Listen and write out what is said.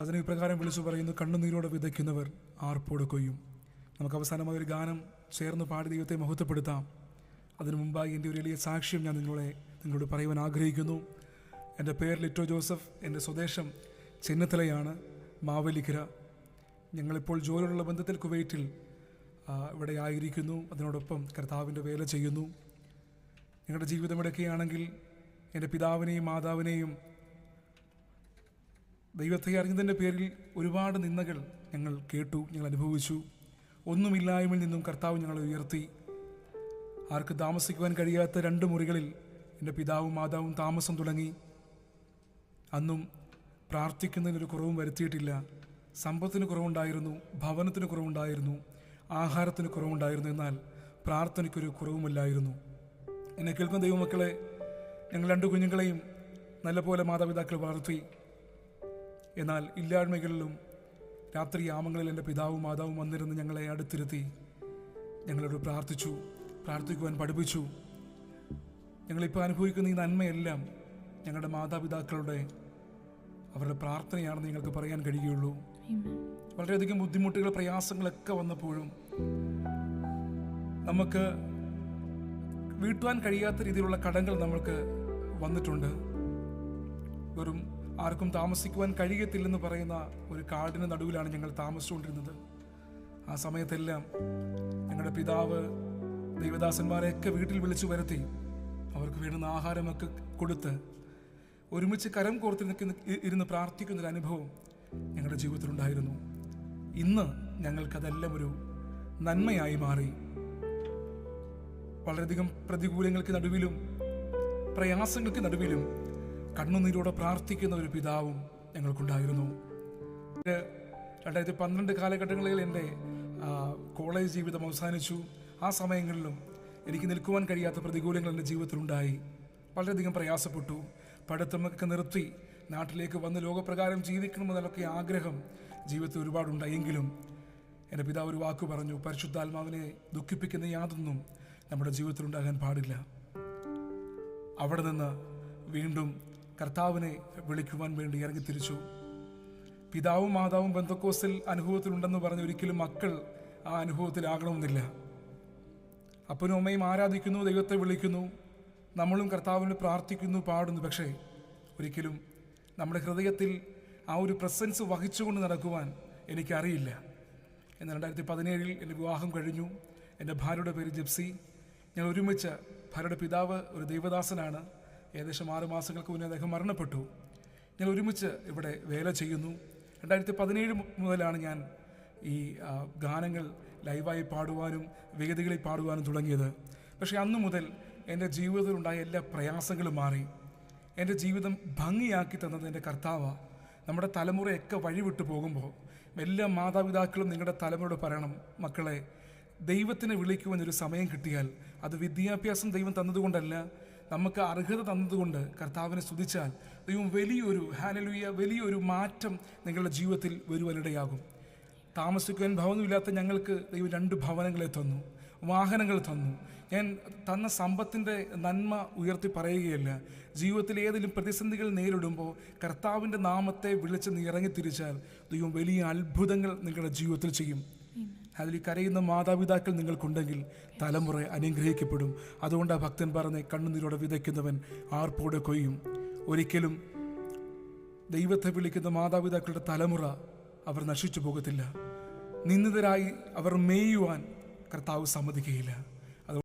അതിന് ഇപ്രകാരം വിളിച്ചു പറയുന്നു, കണ്ണുനീരോടെ വിതയ്ക്കുന്നവർ ആർപ്പോടെ കൊയ്യും. നമുക്ക് അവസാനമായ ഒരു ഗാനം ചേർന്ന് പാടി ദൈവത്തെ മഹത്വപ്പെടുത്താം. അതിനു മുമ്പായി എൻ്റെ ഒരു വലിയ സാക്ഷ്യം ഞാൻ നിങ്ങളോട് പറയുവാൻ ആഗ്രഹിക്കുന്നു. എൻ്റെ പേര് ലിറ്റോ ജോസഫ്. എൻ്റെ സ്വദേശം ചെന്നിത്തലയാണ്, മാവേലിക്കര. ഞങ്ങളിപ്പോൾ ജോലിയുള്ള ബന്ധത്തിൽ കുവൈറ്റിൽ ഇവിടെ ആയിരിക്കുന്നു. അതിനോടൊപ്പം കർത്താവിൻ്റെ വേല ചെയ്യുന്നു. ഞങ്ങളുടെ ജീവിതം ഇടയ്ക്കുകയാണെങ്കിൽ എൻ്റെ പിതാവിനെയും മാതാവിനെയും ദൈവത്തെ അറിഞ്ഞതിൻ്റെ പേരിൽ ഒരുപാട് നിന്ദകൾ ഞങ്ങൾ കേട്ടു, ഞങ്ങൾ അനുഭവിച്ചു. ഒന്നുമില്ലായ്മയിൽ നിന്നും കർത്താവ് ഞങ്ങളെ ഉയർത്തി. ആർക്ക് താമസിക്കുവാൻ കഴിയാത്ത 2 മുറികളിൽ എൻ്റെ പിതാവും മാതാവും താമസം തുടങ്ങി. അന്നും പ്രാർത്ഥിക്കുന്നതിനൊരു കുറവും വരുത്തിയിട്ടില്ല. സമ്പത്തിന് കുറവുണ്ടായിരുന്നു, ഭവനത്തിന് കുറവുണ്ടായിരുന്നു, ആഹാരത്തിന് കുറവുണ്ടായിരുന്നു, എന്നാൽ പ്രാർത്ഥനയ്ക്കൊരു കുറവുമില്ലായിരുന്നു. എന്നെ കേൾക്കുന്ന ദൈവമക്കളെ, ഞങ്ങൾ 2 കുഞ്ഞുങ്ങളെയും നല്ലപോലെ മാതാപിതാക്കൾ വളർത്തി. എന്നാൽ ഇല്ലായ്മകളിലും രാത്രി യാമങ്ങളിൽ എൻ്റെ പിതാവും മാതാവും വന്നിരുന്ന് ഞങ്ങളെ അടുത്തിരുത്തി ഞങ്ങളോട് പ്രാർത്ഥിക്കുവാൻ പഠിപ്പിച്ചു. ഞങ്ങളിപ്പോൾ അനുഭവിക്കുന്ന ഈ നന്മയെല്ലാം ഞങ്ങളുടെ മാതാപിതാക്കളുടെ അവരുടെ പ്രാർത്ഥനയാണെന്ന് ഞങ്ങൾക്ക് പറയാൻ കഴിയുകയുള്ളൂ. വളരെയധികം ബുദ്ധിമുട്ടുകൾ, പ്രയാസങ്ങളൊക്കെ വന്നപ്പോഴും നമുക്ക് വീട്ടുവാൻ കഴിയാത്ത രീതിയിലുള്ള കടങ്ങൾ നമ്മൾക്ക് വന്നിട്ടുണ്ട്. വെറും ആർക്കും താമസിക്കുവാൻ കഴിയത്തില്ലെന്ന് പറയുന്ന ഒരു കാടിന് നടുവിലാണ് ഞങ്ങൾ താമസിച്ചുകൊണ്ടിരുന്നത്. ആ സമയത്തെല്ലാം ഞങ്ങളുടെ പിതാവ് ദൈവദാസന്മാരെയൊക്കെ വീട്ടിൽ വിളിച്ചു വരുത്തി അവർക്ക് വേണ്ടുന്ന ആഹാരമൊക്കെ കൊടുത്ത് ഒരുമിച്ച് കരം ഇരുന്ന് പ്രാർത്ഥിക്കുന്നൊരു അനുഭവം ഞങ്ങളുടെ ജീവിതത്തിലുണ്ടായിരുന്നു. ഇന്ന് ഞങ്ങൾക്കതെല്ലാം ഒരു നന്മയായി മാറി. വളരെയധികം പ്രതികൂലങ്ങൾക്ക് നടുവിലും പ്രയാസങ്ങൾക്ക് നടുവിലും കണ്ണുനീരോടെ പ്രാർത്ഥിക്കുന്ന ഒരു പിതാവും ഞങ്ങൾക്കുണ്ടായിരുന്നു. 2012 കാലഘട്ടങ്ങളിൽ എൻ്റെ കോളേജ് ജീവിതം അവസാനിച്ചു. ആ സമയങ്ങളിലും എനിക്ക് നിൽക്കുവാൻ കഴിയാത്ത പ്രതികൂലങ്ങൾ എൻ്റെ ജീവിതത്തിലുണ്ടായി. വളരെയധികം പ്രയാസപ്പെട്ടു. പഠിത്തമൊക്കെ നിർത്തി നാട്ടിലേക്ക് വന്ന് ലോകപ്രകാരം ജീവിക്കണമെന്നൊക്കെ ആഗ്രഹം ജീവിതത്തിൽ ഒരുപാടുണ്ടായെങ്കിലും എൻ്റെ പിതാവ് ഒരു വാക്ക് പറഞ്ഞു, പരിശുദ്ധാത്മാവിനെ ദുഃഖിപ്പിക്കുന്ന യാതൊന്നും നമ്മുടെ ജീവിതത്തിലുണ്ടാകാൻ പാടില്ല. അവിടെ നിന്ന് വീണ്ടും കർത്താവിനെ വിളിക്കുവാൻ വേണ്ടി ഇറങ്ങിത്തിരിച്ചു. പിതാവും മാതാവും പെന്തക്കോസ്തൽ അനുഭവത്തിലുണ്ടെന്ന് പറഞ്ഞ് ഒരിക്കലും മക്കൾ ആ അനുഭവത്തിലാകണമെന്നില്ല. അപ്പനും അമ്മയും ആരാധിക്കുന്നു, ദൈവത്തെ വിളിക്കുന്നു, നമ്മളും കർത്താവിനെ പ്രാർത്ഥിക്കുന്നു, പാടുന്നു. പക്ഷേ ഒരിക്കലും നമ്മുടെ ഹൃദയത്തിൽ ആ ഒരു പ്രസൻസ് വഹിച്ചുകൊണ്ട് നടക്കുവാൻ എനിക്കറിയില്ല. എന്നാൽ 2017 എൻ്റെ വിവാഹം കഴിഞ്ഞു. എൻ്റെ ഭാര്യയുടെ പേര് ജിപ്സി. ഞങ്ങൾ ഒരുമിച്ച്, ഭാര്യയുടെ പിതാവ് ഒരു ദൈവദാസനാണ്. ഏകദേശം 6 മാസങ്ങൾക്ക് മുന്നേ അദ്ദേഹം മരണപ്പെട്ടു. ഞങ്ങൾ ഒരുമിച്ച് ഇവിടെ വേല ചെയ്യുന്നു. 2017 മുതലാണ് ഞാൻ ഈ ഗാനങ്ങൾ ലൈവായി പാടുവാനും വേദികളിൽ പാടുവാനും തുടങ്ങിയത്. പക്ഷേ അന്നു മുതൽ എൻ്റെ ജീവിതത്തിലുണ്ടായ എല്ലാ പ്രയാസങ്ങളും മാറി. എൻ്റെ ജീവിതം ഭംഗിയാക്കി തന്നത് എൻ്റെ കർത്താവാണ്. നമ്മുടെ തലമുറയൊക്കെ വഴിവിട്ടു പോകുമ്പോൾ എല്ലാ മാതാപിതാക്കളും നിങ്ങളുടെ തലമുറയോട് പറയണം, മക്കളെ, ദൈവത്തിനെ വിളിക്കുവാനൊരു സമയം കിട്ടിയാൽ അത് വിദ്യാഭ്യാസം ദൈവം തന്നതുകൊണ്ടല്ല, നമുക്ക് അർഹത തന്നതുകൊണ്ട് കർത്താവിനെ സ്തുതിച്ചാൽ ദൈവം വലിയൊരു മാറ്റം നിങ്ങളുടെ ജീവിതത്തിൽ വരുവാനിടയാകും. താമസിക്കുവാൻ ഭവനമില്ലാത്ത ഞങ്ങൾക്ക് ദൈവം 2 ഭവനങ്ങളെ തന്നു, വാഹനങ്ങൾ തന്നു. ഞാൻ തന്ന സമ്പത്തിൻ്റെ നന്മ ഉയർത്തി പറയുകയല്ല. ജീവിതത്തിൽ ഏതെങ്കിലും പ്രതിസന്ധികൾ നേരിടുമ്പോൾ കർത്താവിൻ്റെ നാമത്തെ വിളിച്ച് നീ ഇറങ്ങിത്തിരിച്ചാൽ ദൈവം വലിയ അത്ഭുതങ്ങൾ നിങ്ങളുടെ ജീവിതത്തിൽ ചെയ്യും. അതിൽ കരയുന്ന മാതാപിതാക്കൾ നിങ്ങൾക്കുണ്ടെങ്കിൽ തലമുറ അനുഗ്രഹിക്കപ്പെടും. അതുകൊണ്ട് ആ ഭക്തൻ പറഞ്ഞ്, കണ്ണുനീരോടെ വിതയ്ക്കുന്നവൻ ആർപ്പോടെ കൊയ്യും. ഒരിക്കലും ദൈവത്തെ വിളിക്കുന്ന മാതാപിതാക്കളുടെ തലമുറ അവർ നശിച്ചു പോകത്തില്ല. നിന്ദിതരായി അവർ മേയുവാൻ കർത്താവ് സമ്മതിക്കുകയില്ല.